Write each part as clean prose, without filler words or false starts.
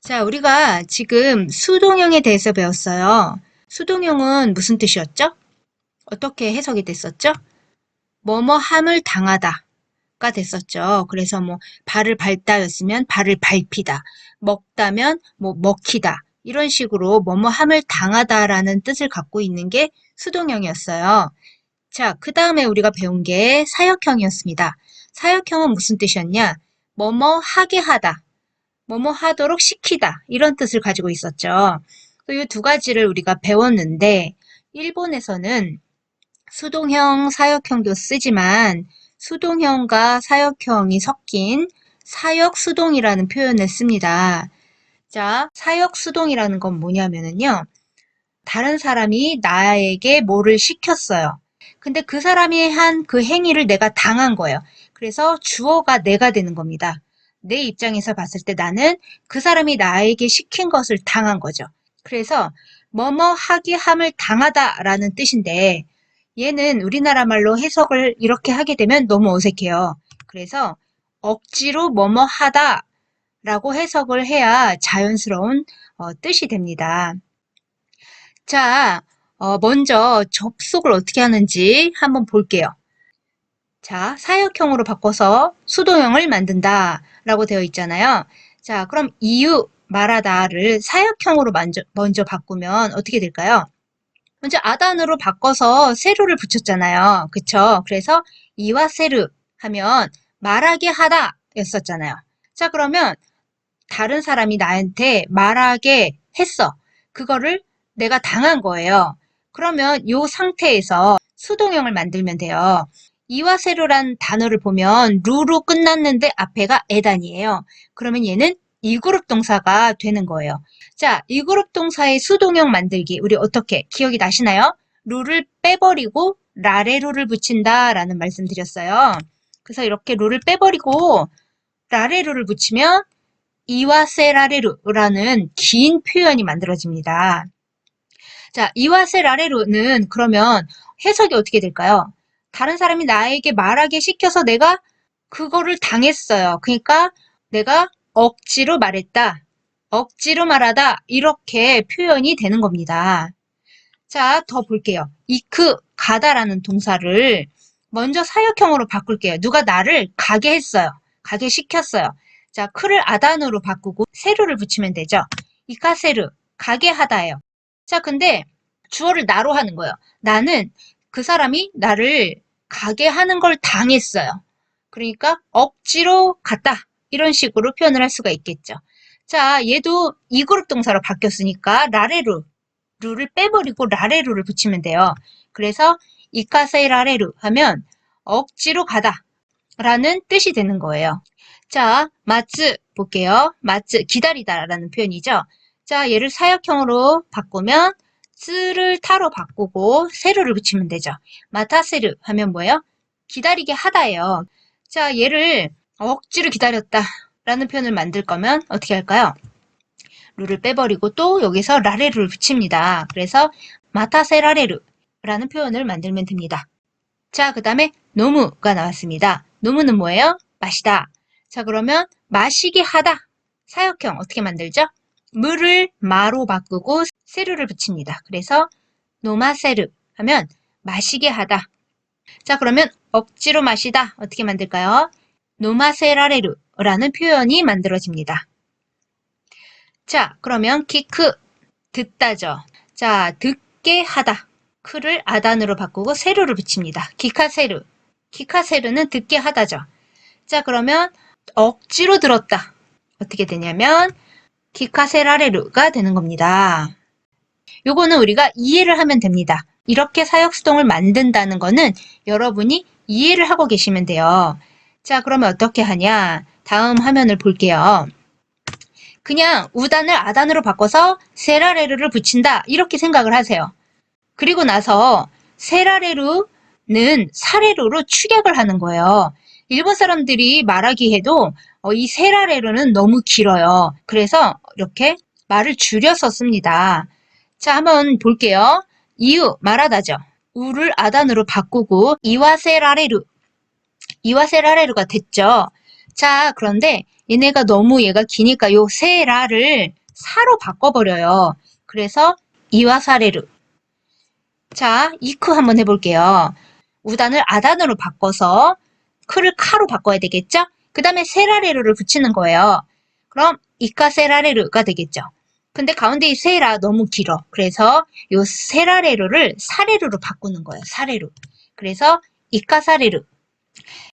자, 우리가 지금 수동형에 대해서 배웠어요. 수동형은 무슨 뜻이었죠? 어떻게 해석이 됐었죠? 뭐뭐함을 당하다가 됐었죠. 그래서 뭐 발을 밟다였으면 발을 밟히다, 먹다면 뭐 먹히다 이런 식으로 뭐뭐함을 당하다라는 뜻을 갖고 있는 게 수동형이었어요. 자, 그 다음에 우리가 배운 게 사역형이었습니다. 사역형은 무슨 뜻이었냐? 뭐뭐 하게 하다. 뭐뭐 하도록 시키다 이런 뜻을 가지고 있었죠. 이 두 가지를 우리가 배웠는데 일본에서는 수동형, 사역형도 쓰지만 수동형과 사역형이 섞인 사역수동이라는 표현을 씁니다. 자, 사역수동이라는 건 뭐냐면요. 다른 사람이 나에게 뭐를 시켰어요. 근데 그 사람이 한 그 행위를 내가 당한 거예요. 그래서 주어가 내가 되는 겁니다. 내 입장에서 봤을 때 나는 그 사람이 나에게 시킨 것을 당한 거죠. 그래서 뭐뭐 하게 함을 당하다라는 뜻인데 얘는 우리나라 말로 해석을 이렇게 하게 되면 너무 어색해요. 그래서 억지로 뭐뭐 하다라고 해석을 해야 자연스러운 뜻이 됩니다. 자, 먼저 접속을 어떻게 하는지 한번 볼게요. 자, 사역형으로 바꿔서 수동형을 만든다 라고 되어 있잖아요. 자, 그럼 이유, 말하다를 사역형으로 먼저 바꾸면 어떻게 될까요? 먼저 아단으로 바꿔서 세루를 붙였잖아요. 그쵸? 그래서 이와 세루 하면 말하게 하다 였었잖아요. 자, 그러면 다른 사람이 나한테 말하게 했어. 그거를 내가 당한 거예요. 그러면 이 상태에서 수동형을 만들면 돼요. 이와 세로란 단어를 보면 루로 끝났는데 앞에가 에단이에요. 그러면 얘는 이그룹 동사가 되는 거예요. 자, 이그룹 동사의 수동형 만들기 우리 어떻게 기억이 나시나요? 루를 빼버리고 라레루를 붙인다라는 말씀 드렸어요. 그래서 이렇게 루를 빼버리고 라레루를 붙이면 이와세라레루라는 긴 표현이 만들어집니다. 자, 이와세라레루는 그러면 해석이 어떻게 될까요? 다른 사람이 나에게 말하게 시켜서 내가 그거를 당했어요. 그러니까 내가 억지로 말했다. 억지로 말하다. 이렇게 표현이 되는 겁니다. 자, 더 볼게요. 이크, 가다라는 동사를 먼저 사역형으로 바꿀게요. 누가 나를 가게 했어요. 가게 시켰어요. 자, 크를 아단으로 바꾸고 세루를 붙이면 되죠. 이카세루, 가게 하다예요. 자, 근데 주어를 나로 하는 거예요. 나는 그 사람이 나를 가게 하는 걸 당했어요. 그러니까 억지로 갔다. 이런 식으로 표현을 할 수가 있겠죠. 자, 얘도 이그룹 동사로 바뀌었으니까 라레루, 루를 빼버리고 라레루를 붙이면 돼요. 그래서 이카세이 라레루 하면 억지로 가다 라는 뜻이 되는 거예요. 자, 마츠 볼게요. 마츠, 기다리다라는 표현이죠. 자, 얘를 사역형으로 바꾸면 쓰를 타로 바꾸고 세루를 붙이면 되죠. 마타세르 하면 뭐예요? 기다리게 하다예요. 자, 얘를 억지로 기다렸다 라는 표현을 만들 거면 어떻게 할까요? 루를 빼버리고 또 여기서 라레루를 붙입니다. 그래서 마타세라레루라는 표현을 만들면 됩니다. 자, 그 다음에 노무가 나왔습니다. 노무는 뭐예요? 마시다. 자, 그러면 마시게 하다. 사역형 어떻게 만들죠? 물을 마로 바꾸고 세루를 붙입니다. 그래서 노마세르 하면 마시게 하다. 자, 그러면 억지로 마시다 어떻게 만들까요? 노마세라레루라는 표현이 만들어집니다. 자, 그러면 키크 듣다죠. 자, 듣게 하다. 크를 아단으로 바꾸고 세루를 붙입니다. 기카세루. 기카세루는 듣게 하다죠. 자, 그러면 억지로 들었다. 어떻게 되냐면 기카세라레루가 되는 겁니다. 요거는 우리가 이해를 하면 됩니다. 이렇게 사역수동을 만든다는 거는 여러분이 이해를 하고 계시면 돼요. 자, 그러면 어떻게 하냐? 다음 화면을 볼게요. 그냥 우단을 아단으로 바꿔서 세라레루를 붙인다. 이렇게 생각을 하세요. 그리고 나서 세라레루는 사레루로 축약을 하는 거예요. 일본 사람들이 말하기 해도 이 세라레루는 너무 길어요. 그래서 이렇게 말을 줄여서 씁니다. 자, 한번 볼게요. 이유, 말하다죠. 우를 아단으로 바꾸고 이와세라레루, 이와세라레루가 됐죠. 자, 그런데 얘네가 너무 얘가 기니까 요 세라를 사로 바꿔버려요. 그래서 이와사레르. 자, 이크 한번 해볼게요. 우단을 아단으로 바꿔서 크를 카로 바꿔야 되겠죠? 그 다음에 세라레르를 붙이는 거예요. 그럼 이카세라레르가 되겠죠. 근데 가운데 이 세라 너무 길어. 그래서 요 세라레르를 사레르로 바꾸는 거예요. 사레르. 그래서 이카사레르.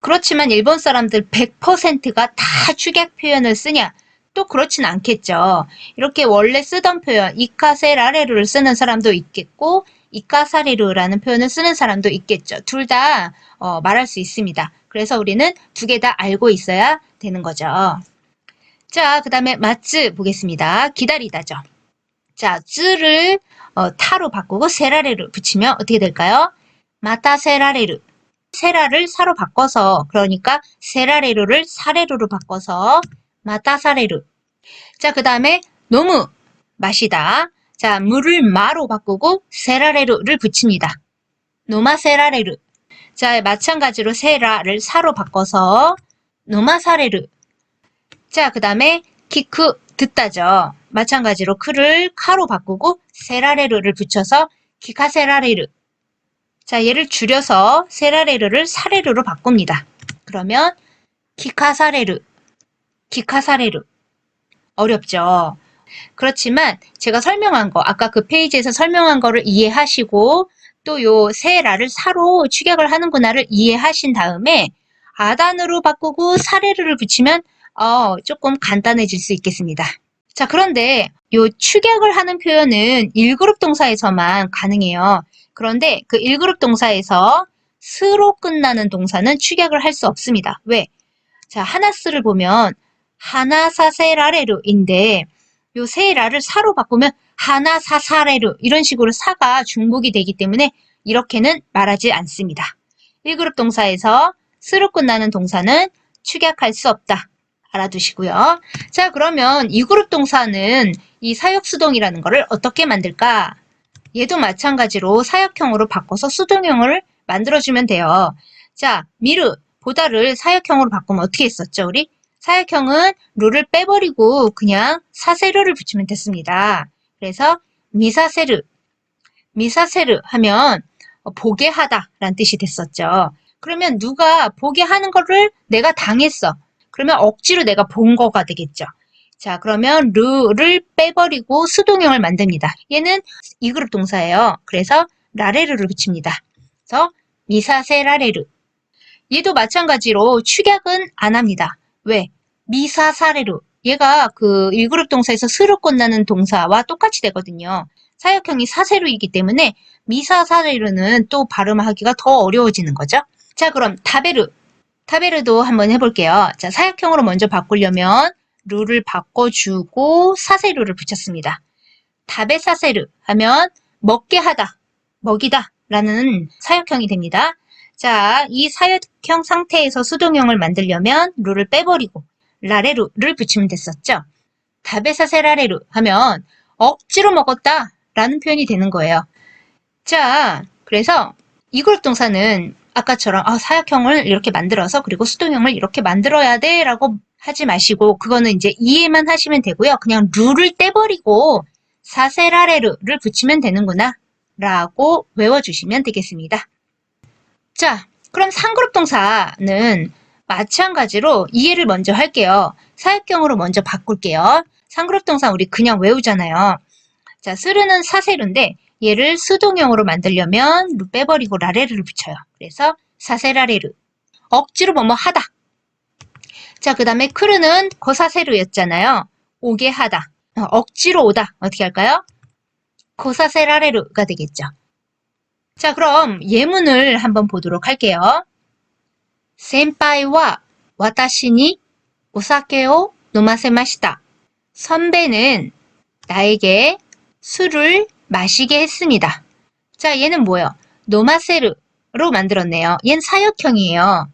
그렇지만 일본 사람들 100%가 다 축약 표현을 쓰냐? 또 그렇진 않겠죠. 이렇게 원래 쓰던 표현 이카세라레르를 쓰는 사람도 있겠고 이카사레르라는 표현을 쓰는 사람도 있겠죠. 둘 다 말할 수 있습니다. 그래서 우리는 두 개 다 알고 있어야 되는 거죠. 자, 그 다음에 마츠 보겠습니다. 기다리다죠. 자, 쯔를 타로 바꾸고 세라레를 붙이면 어떻게 될까요? 마타 세라레르. 세라를 사로 바꿔서 그러니까 세라레르를 사레르로 바꿔서 마타 사레르. 자, 그 다음에 너무 마시다. 자, 물을 마로 바꾸고 세라레르를 붙입니다. 노마 세라레르. 자, 마찬가지로 세라를 사로 바꿔서 노마 사레르. 자, 그 다음에 키크 듣다죠. 마찬가지로 크를 카로 바꾸고 세라레르를 붙여서 키카세라레르. 자, 얘를 줄여서 세라레르를 사레르로 바꿉니다. 그러면 키카사레르, 키카사레르. 어렵죠. 그렇지만 제가 설명한 거, 아까 그 페이지에서 설명한 거를 이해하시고 또 요 세라를 사로 축약을 하는구나를 이해하신 다음에 아단으로 바꾸고 사레르를 붙이면 조금 간단해질 수 있겠습니다. 자, 그런데 요 축약을 하는 표현은 1그룹 동사에서만 가능해요. 그런데 그 1그룹 동사에서 스로 끝나는 동사는 축약을 할 수 없습니다. 왜? 자, 하나스를 보면 하나사세라레르인데 요 세라를 사로 바꾸면 하나사사레르 이런 식으로 사가 중복이 되기 때문에 이렇게는 말하지 않습니다. 1그룹 동사에서 스로 끝나는 동사는 축약할 수 없다. 알아두시고요. 자, 그러면 2그룹 동사는 이 사역수동이라는 거를 어떻게 만들까? 얘도 마찬가지로 사역형으로 바꿔서 수동형을 만들어주면 돼요. 자, 미르, 보다를 사역형으로 바꾸면 어떻게 했었죠, 우리? 사역형은 루를 빼버리고 그냥 사세르를 붙이면 됐습니다. 그래서 미사세르, 미사세르 하면 보게 하다 라는 뜻이 됐었죠. 그러면 누가 보게 하는 거를 내가 당했어. 그러면 억지로 내가 본 거가 되겠죠. 자, 그러면 르를 빼버리고 수동형을 만듭니다. 얘는 2그룹 동사예요. 그래서 라레르를 붙입니다. 그래서 미사세라레르. 얘도 마찬가지로 축약은 안 합니다. 왜? 미사사레르. 얘가 그 1그룹 동사에서 스로 끝나는 동사와 똑같이 되거든요. 사역형이 사세루이기 때문에 미사사레르는 또 발음하기가 더 어려워지는 거죠. 자, 그럼 타베르. 타베르도 한번 해볼게요. 자, 사역형으로 먼저 바꾸려면 루를 바꿔주고 사세루를 붙였습니다. 타베사세르 하면 먹게 하다, 먹이다 라는 사역형이 됩니다. 자, 이 사역형 상태에서 수동형을 만들려면 루를 빼버리고 라레루를 붙이면 됐었죠. 타베사세라레루 하면 억지로 먹었다 라는 표현이 되는 거예요. 자, 그래서 이 그룹 동사는 아까처럼 사역형을 이렇게 만들어서 그리고 수동형을 이렇게 만들어야 돼 라고 하지 마시고 그거는 이제 이해만 하시면 되고요. 그냥 루를 떼버리고 사세라레르를 붙이면 되는구나 라고 외워주시면 되겠습니다. 자, 그럼 3그룹 동사는 마찬가지로 이해를 먼저 할게요. 사역형으로 먼저 바꿀게요. 3그룹 동사 우리 그냥 외우잖아요. 자, 스르는 사세루인데 얘를 수동형으로 만들려면 루 빼버리고 라레르를 붙여요. 그래서 사세라레르. 억지로 뭐뭐 하다. 자, 그 다음에 크르는 고사세루였잖아요. 오게 하다. 억지로 오다. 어떻게 할까요? 고사세라레르가 되겠죠. 자, 그럼 예문을 한번 보도록 할게요. 센파이와 와타시니 오사케오 노마세마시다. 선배는 나에게 술을 마시게 했습니다. 자, 얘는 뭐예요? 노마세르로 만들었네요. 얘는 사역형이에요.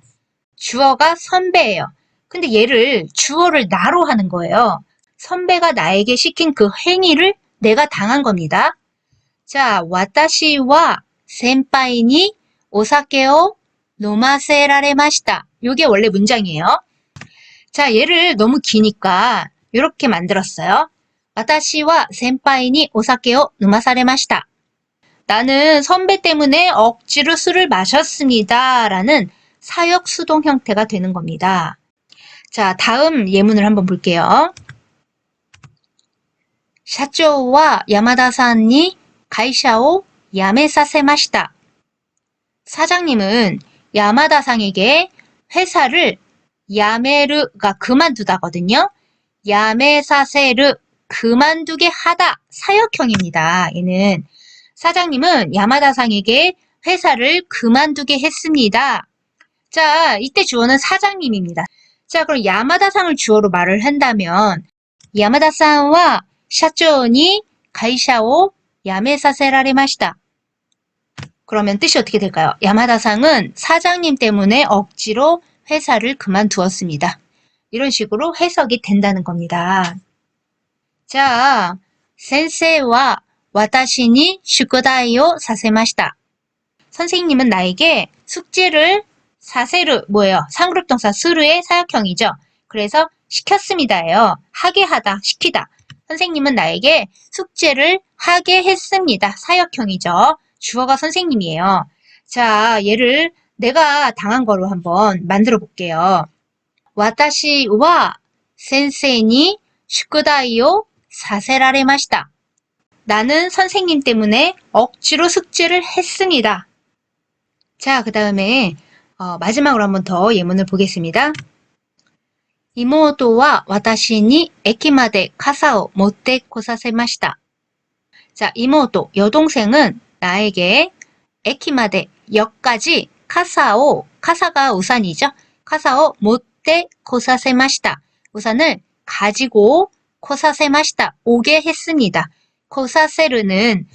주어가 선배예요. 근데 얘를 주어를 나로 하는 거예요. 선배가 나에게 시킨 그 행위를 내가 당한 겁니다. 자, 와타시와 센파이니 오사케오 노마세라레마시다. 이게 원래 문장이에요. 자, 얘를 너무 기니까 이렇게 만들었어요. 私は 先輩に 오사케を 飲まされました. 나는 선배 때문에 억지로 술을 마셨습니다. 라는 사역 수동 형태가 되는 겁니다. 자, 다음 예문을 한번 볼게요. 社長は 야마다さんに 会社を 辞めさせました. 사장님은 야마다상에게 회사를 야메르가 그만두다거든요. 야메사세르 그만두게 하다 사역형입니다. 얘는 사장님은 야마다상에게 회사를 그만두게 했습니다. 자, 이때 주어는 사장님입니다. 자, 그럼 야마다상을 주어로 말을 한다면 야마다상과 샤초니 가이샤오 야메사세라레마시다. 그러면 뜻이 어떻게 될까요? 야마다상은 사장님 때문에 억지로 회사를 그만두었습니다. 이런 식으로 해석이 된다는 겁니다. 자, 센세와 와타시니 슈코다이오 사세마시다. 선생님은 나에게 숙제를 사세르 뭐예요? 상그룹 동사 스르의 사역형이죠. 그래서 시켰습니다예요. 하게 하다, 시키다. 선생님은 나에게 숙제를 하게 했습니다. 사역형이죠. 주어가 선생님이에요. 자, 얘를 내가 당한 거로 한번 만들어 볼게요. 와타시와 센세이 슈쿠다이오 사세라레마시다. 나는 선생님 때문에 억지로 숙제를 했습니다. 자, 그 다음에 마지막으로 한번 더 예문을 보겠습니다. 이모토와 와타시니 에키마데 카사오 못테 고사세마시다. 자, 이모토, 여동생은 나에게 에키마데, 역까지 카사오, 카사가 우산이죠. 카사오 못테 고사세마시다. 우산을 가지고 고사세마시다. 오게 했습니다. 고사세르는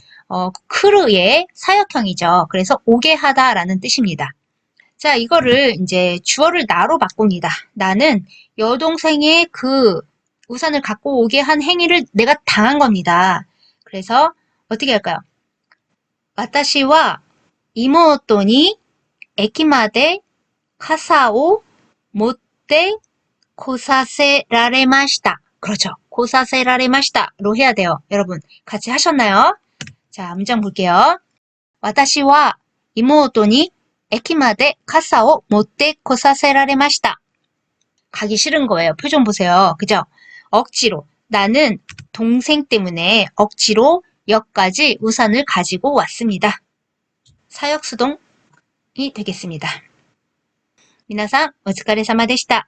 크루의 사역형이죠. 그래서 오게 하다라는 뜻입니다. 자, 이거를 이제 주어를 나로 바꿉니다. 나는 여동생의 그 우산을 갖고 오게 한 행위를 내가 당한 겁니다. 그래서 어떻게 할까요? 私は妹に駅まで傘を持ってこさせられました. 그렇죠. こさせられました. 로 해야 돼요. 여러분 같이 하셨나요? 자, 문장 볼게요. 私は妹に駅まで傘を持ってこさせられました. 가기 싫은 거예요. 표정 보세요. 그죠? 억지로. 나는 동생 때문에 억지로 역까지 우산을 가지고 왔습니다. 사역수동이 되겠습니다. 皆さんお疲れ様でした。